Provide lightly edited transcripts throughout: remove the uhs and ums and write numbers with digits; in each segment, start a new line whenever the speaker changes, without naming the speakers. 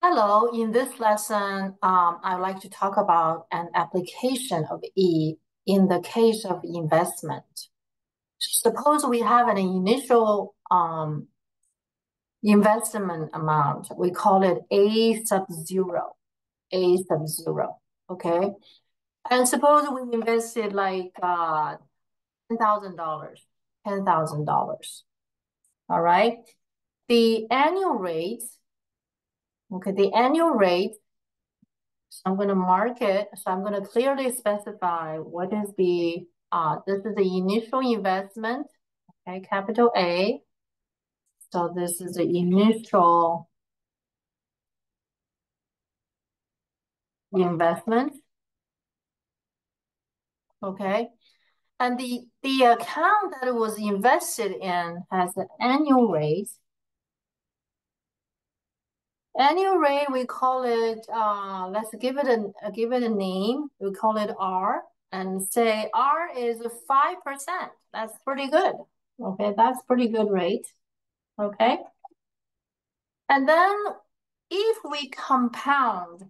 Hello, in this lesson, I'd like to talk about an application of E in the case of investment. Suppose we have an initial investment amount. We call it A sub zero, okay? And suppose we invested like $10,000, $10,000, all right? The annual rate, okay, the annual rate. So I'm going to mark it. So I'm going to clearly specify what is this is the initial investment, okay, capital A. So this is the initial investment, okay? And the account that it was invested in has an annual rate. Annual rate, we call it, let's give it a name. We call it R and say R is 5%. That's pretty good. Okay, that's pretty good rate. Okay. And then if we compound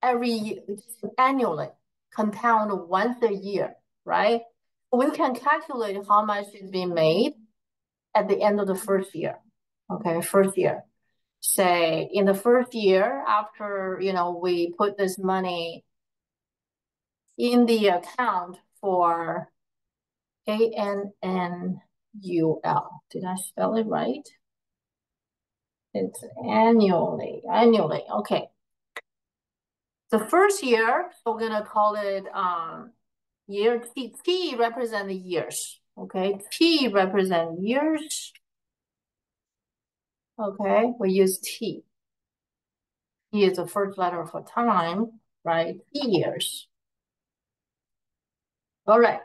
annually, compound once a year, right? We can calculate how much is being made at the end of the first year. Okay, first year. Say in the first year after, we put this money in the account for ANNUL. Did I spell it right? It's annually, okay. The first year, so we're gonna call it year T. T represent the years, okay? T represent years, okay? We use T. T is the first letter for time, right? T years. All right.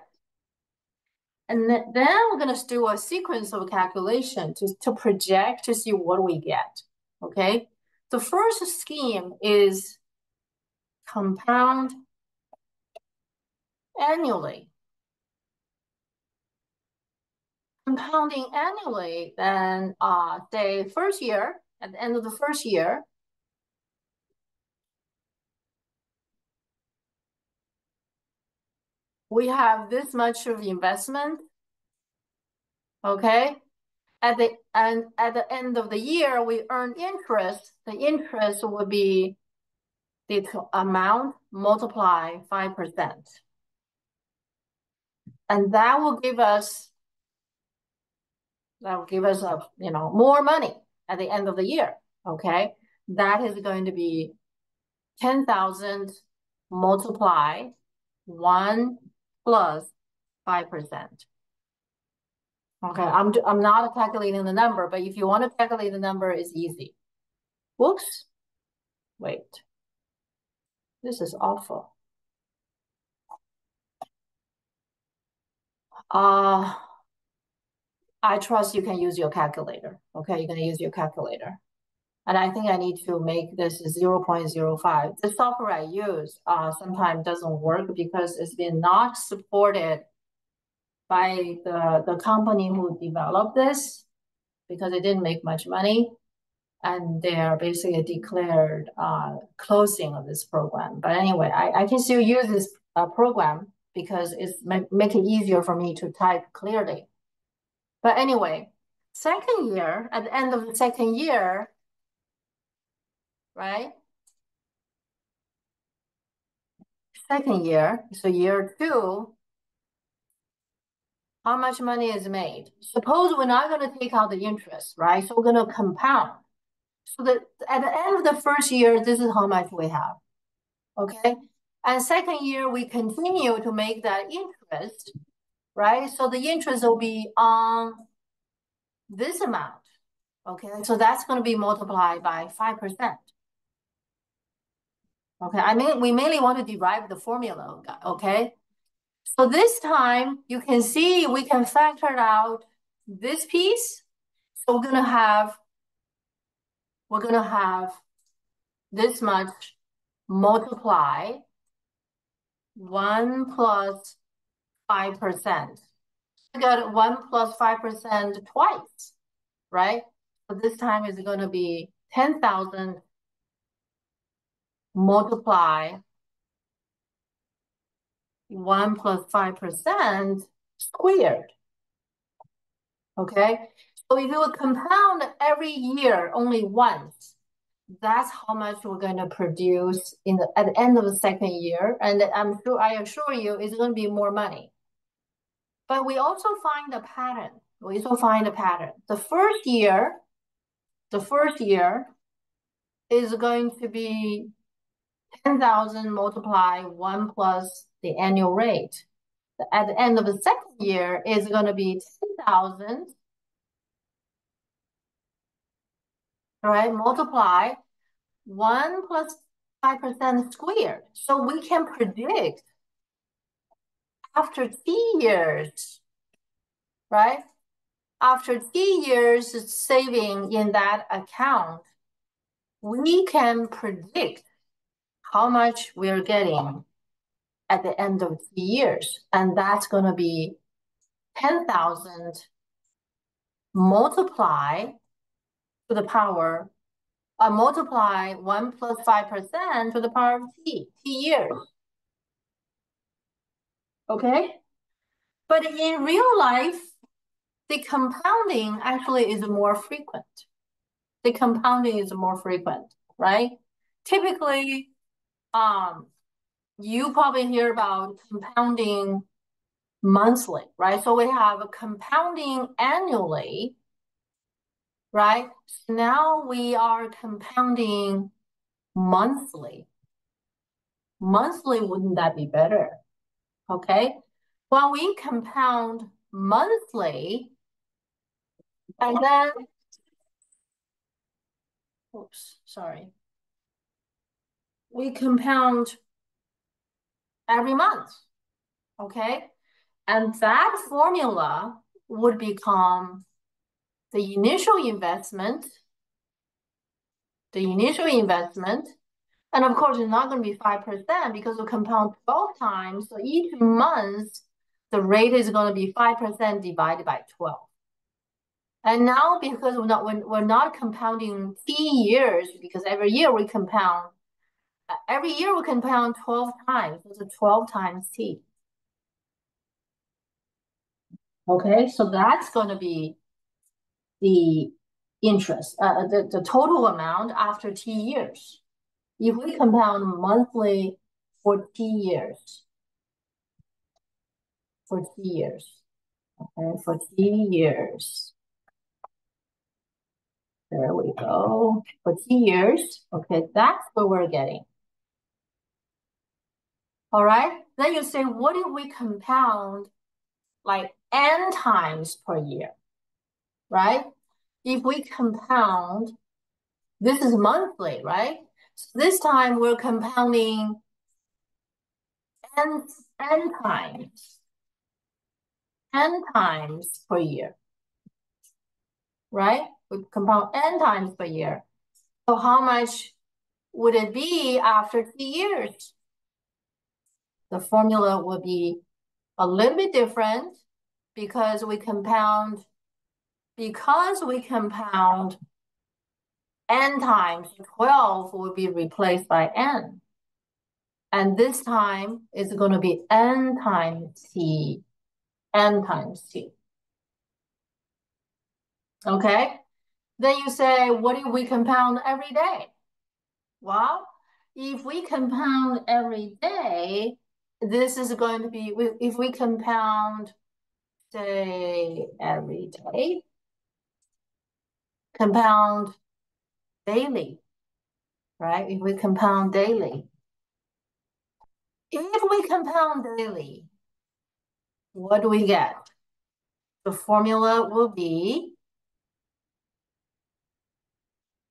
And then we're gonna do a sequence of calculation to project to see what we get, okay? The first scheme is compound annually. Compounding annually, then say first year, at the end of the first year, we have this much of investment, okay? At the end of the year, we earn interest. The interest would be the amount multiply 5%. And that will give us more money at the end of the year, okay? That is going to be 10,000 multiply 1 plus 5%. Okay, I'm not calculating the number, but if you want to calculate the number, it's easy. Whoops. Wait. This is awful. I trust you can use your calculator. Okay, you're gonna use your calculator. And I think I need to make this 0.05. The software I use sometimes doesn't work because it's been not supported by the company who developed this because it didn't make much money. And they are basically declared closing of this program. But anyway, I can still use this program because it's make it easier for me to type clearly. But anyway, second year, at the end of the second year, right? Second year, so year 2, how much money is made? Suppose we're not going to take out the interest, right? So we're going to compound. So that at the end of the first year, this is how much we have, okay? And second year, we continue to make that interest, right? So the interest will be on this amount, okay? So that's going to be multiplied by 5%. Okay, we mainly want to derive the formula, okay? So this time, you can see we can factor out this piece. So we're gonna have this much multiply 1 plus 5%. We got 1 plus 5% twice, right? So this time is gonna be 10,000 multiply 1 plus 5% squared. Okay, so if you would compound every year only once, that's how much we're going to produce at the end of the second year. And I assure you, it's going to be more money. But we also find a pattern. The first year is going to be 10,000 multiply 1 plus the annual rate. At the end of the second year is going to be 10,000, right? Multiply 1 plus 5% squared. So we can predict after T years, right? After T years saving in that account, we can predict how much we're getting at the end of 3 years. And that's going to be 10,000 multiply to the power, multiply 1 plus 5% to the power of T years. Okay? But in real life, the compounding actually is more frequent. Right? Typically, you probably hear about compounding monthly, right? So we have a compounding annually, right? So now we are compounding monthly. Monthly, wouldn't that be better? Okay. When we compound monthly, and then, oops, sorry. We compound every month, okay? And that formula would become the initial investment, and of course, it's not going to be 5% because we compound 12 times. So each month, the rate is going to be 5% divided by 12. And now, because we're not compounding T years, because every year we compound 12 times. So it's 12 times T. Okay, so that's going to be the interest, the total amount after T years. If we compound monthly for T years, okay, for T years, there we go, for T years, okay, that's what we're getting. All right, then you say, what if we compound like n times per year, right? If we compound, this is monthly, right? So this time we're compounding n times per year, right? We compound n times per year. So how much would it be after 3 years? The formula will be a little bit different because we compound n times 12 will be replaced by n. And this time it's going to be n times t. Okay? Then you say, what if we compound every day? Well, if we compound every day, this is going to be, if we compound, say, every day, compound daily, right? If we compound daily. If we compound daily, what do we get? The formula will be,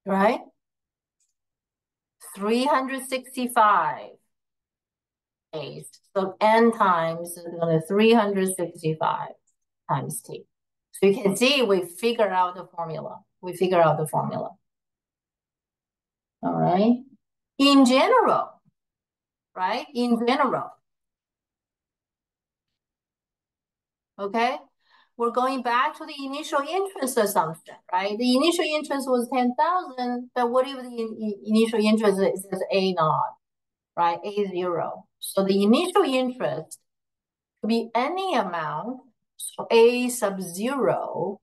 right? 365 days. So n times 365 times t. So you can see we figure out the formula. All right. In general, right? Okay. We're going back to the initial interest assumption, right? The initial interest was 10,000, but what if the initial interest is A naught? right? A0. So the initial interest could be any amount. So A sub 0,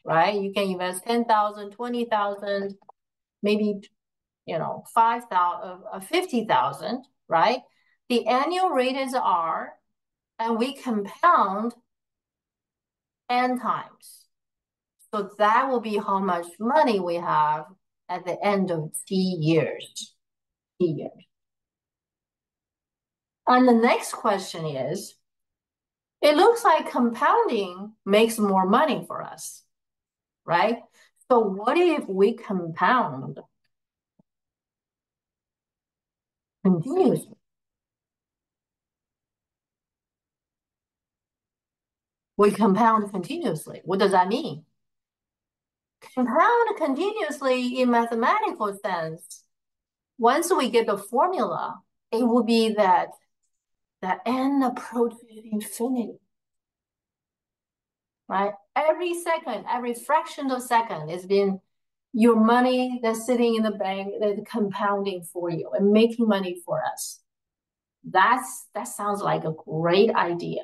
right? You can invest 10,000, 20,000, maybe, 5,000, 50,000, right? The annual rate is R, and we compound n times. So that will be how much money we have at the end of T years. And the next question is, it looks like compounding makes more money for us, right? So what if we compound continuously? We compound continuously. What does that mean? Compound continuously in mathematical sense, once we get the formula, it will be that n approaches infinity, right? Every second, every fraction of second is been your money that's sitting in the bank that's compounding for you and making money for us. That sounds like a great idea.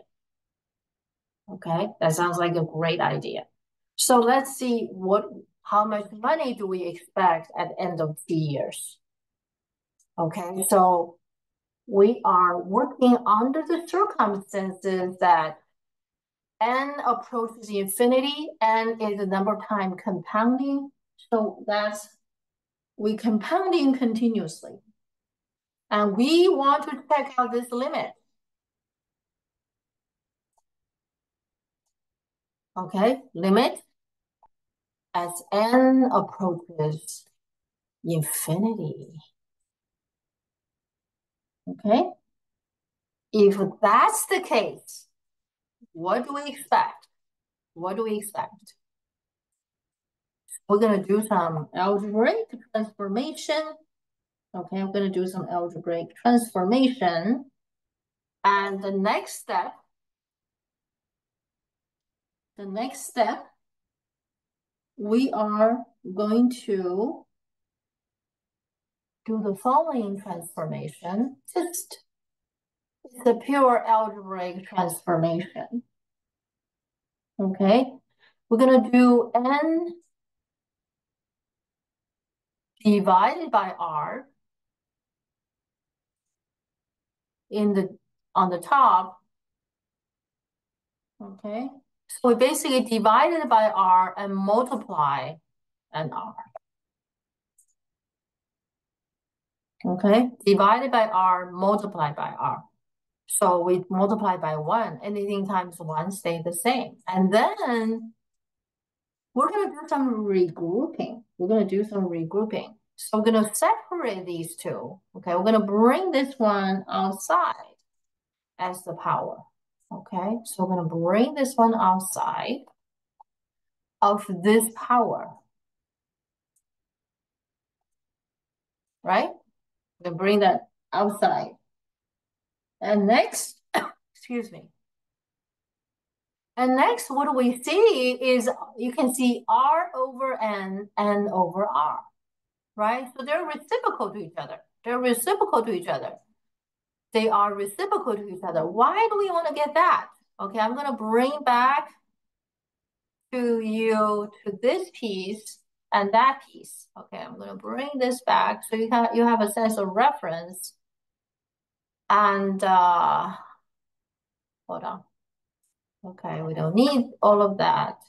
Okay, that sounds like a great idea. So let's see how much money do we expect at the end of 2 years? Okay, so we are working under the circumstances that n approaches infinity, n is the number of time compounding. So we compounding continuously. And we want to check out this limit. Okay, limit as n approaches infinity. Okay, if that's the case, what do we expect? What do we expect? We're going to do some algebraic transformation. Okay, I'm going to do some algebraic transformation. And the next step, we are going to do the following transformation. It's a pure algebraic transformation. Okay, we're going to do n divided by r on the top. Okay, so we basically divided by r and multiply an r. Okay, divided by r, multiplied by r. So we multiply by 1. Anything times 1 stay the same. And then we're going to do some regrouping. So we're going to separate these two. Okay, we're going to bring this one outside as the power. Okay, so we're going to bring this one outside of this power. Right? We're going to bring that outside. And next, excuse me. And next, what we see is you can see R over N, N over R, right? So they're reciprocal to each other. They are reciprocal to each other. Why do we want to get that? Okay, I'm going to bring back to you to this piece and that piece. Okay, I'm going to bring this back so you have a sense of reference. And hold on. Okay, we don't need all of that.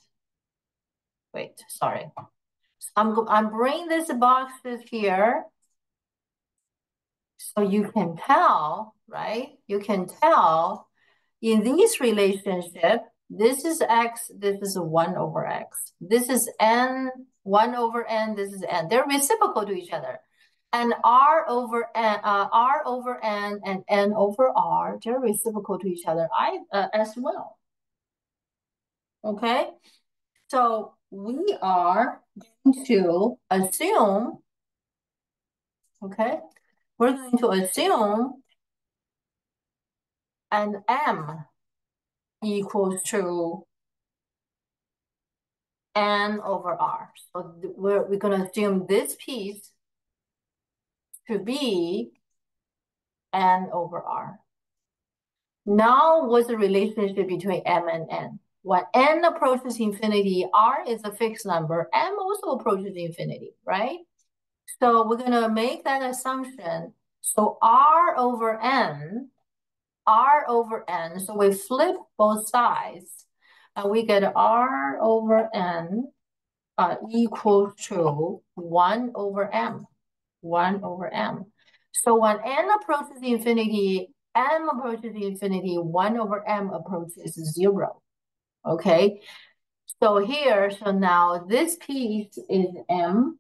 Wait, sorry. I'm bringing these boxes here so you can tell, right? You can tell in this relationship, this is x, this is 1 over x. This is n, 1 over n, this is n. They're reciprocal to each other. And r over n and n over r, they're reciprocal to each other as well. Okay? So we are going to assume, okay? We're going to assume an m equals to n over r. So we're going to assume this piece to be N over R. Now, what's the relationship between M and N? When N approaches infinity, R is a fixed number. M also approaches infinity, right? So we're going to make that assumption. So R over N, so we flip both sides, and we get R over N equals to 1 over M, 1 over M. So when N approaches infinity, M approaches infinity, 1 over M approaches 0, okay? So here, so now this piece is M,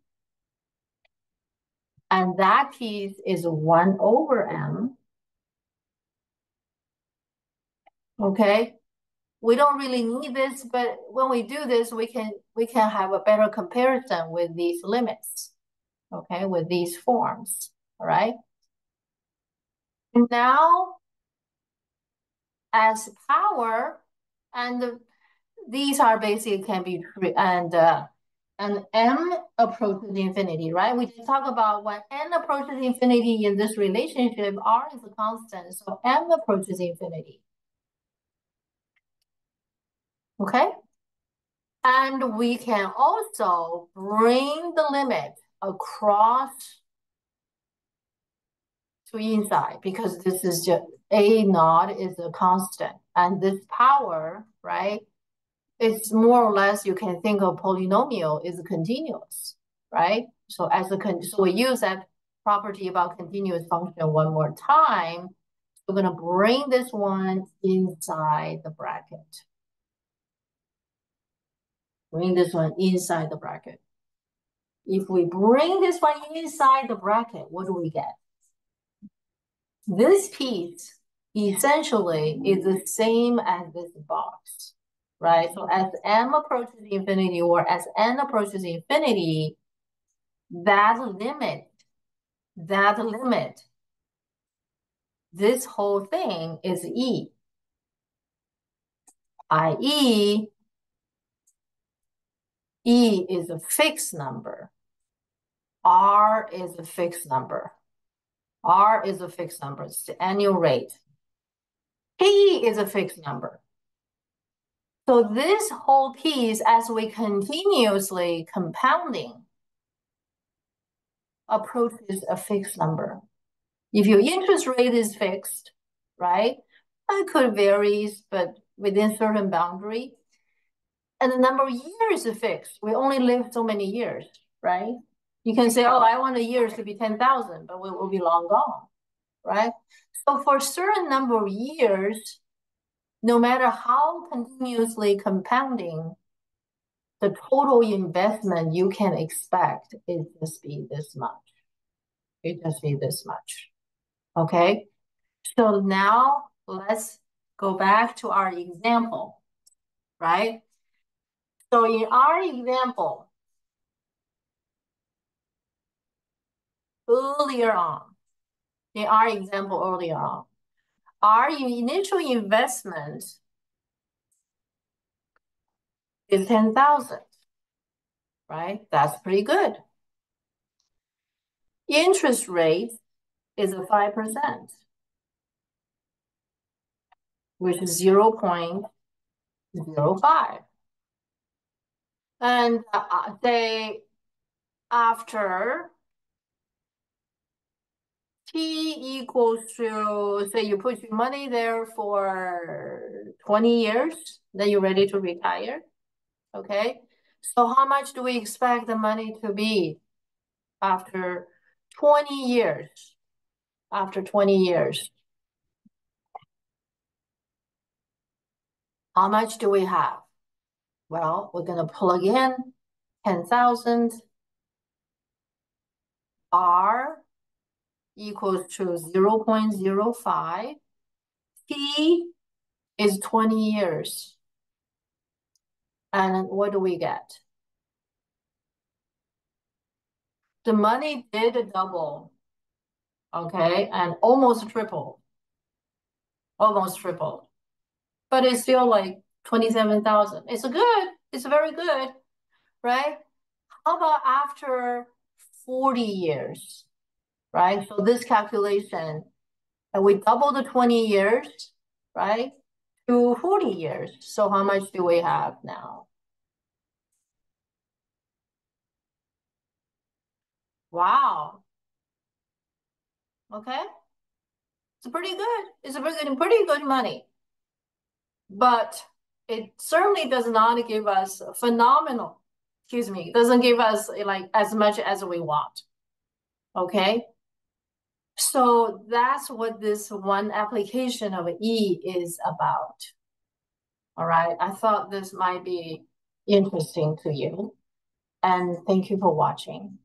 and that piece is 1 over M, okay? We don't really need this, but when we do this, we can have a better comparison with these limits, okay, with these forms, all right? Now, as power, and these are basically can be, and M approaches infinity, right? We just talk about when N approaches infinity in this relationship, R is a constant, so M approaches infinity. Okay? And we can also bring the limit across to inside, because this is just A naught is a constant. And this power, right? It's more or less, you can think of polynomial is continuous, right? So so we use that property about continuous function one more time. We're going to bring this one inside the bracket. Bring this one inside the bracket. If we bring this one inside the bracket, what do we get? This piece essentially is the same as this box, right? So as M approaches infinity, or as N approaches infinity, that limit, this whole thing is E, i.e., E is a fixed number. R is a fixed number. R is a fixed number. It's the annual rate. P is a fixed number. So this whole piece, as we continuously compounding, approaches a fixed number. If your interest rate is fixed, right? It could vary, but within certain boundary. And the number of years is fixed. We only live so many years, right? You can say, oh, I want the years to be 10,000, but we will be long gone, right? So for a certain number of years, no matter how continuously compounding, the total investment you can expect is just be this much. It just be this much, okay? So now let's go back to our example, right? So in our example, earlier on, our initial investment is 10,000, right? That's pretty good. Interest rate is 5%, which is 0.05. And say after T equals to, say you put your money there for 20 years, then you're ready to retire, okay? So how much do we expect the money to be after 20 years? After 20 years, how much do we have? Well, we're gonna plug in 10,000 R equals to 0.05. T is 20 years. And what do we get? The money did double, okay, and almost tripled. But it's still like 27,000. It's good, it's very good, right? How about after 40 years, right? So this calculation, And we doubled the 20 years, right? To 40 years. So how much do we have now? Wow. Okay. It's pretty good. It's a pretty good money. But it certainly does not give us phenomenal, excuse me, doesn't give us like as much as we want. Okay. So that's what this one application of E is about. All right. I thought this might be interesting to you. And thank you for watching.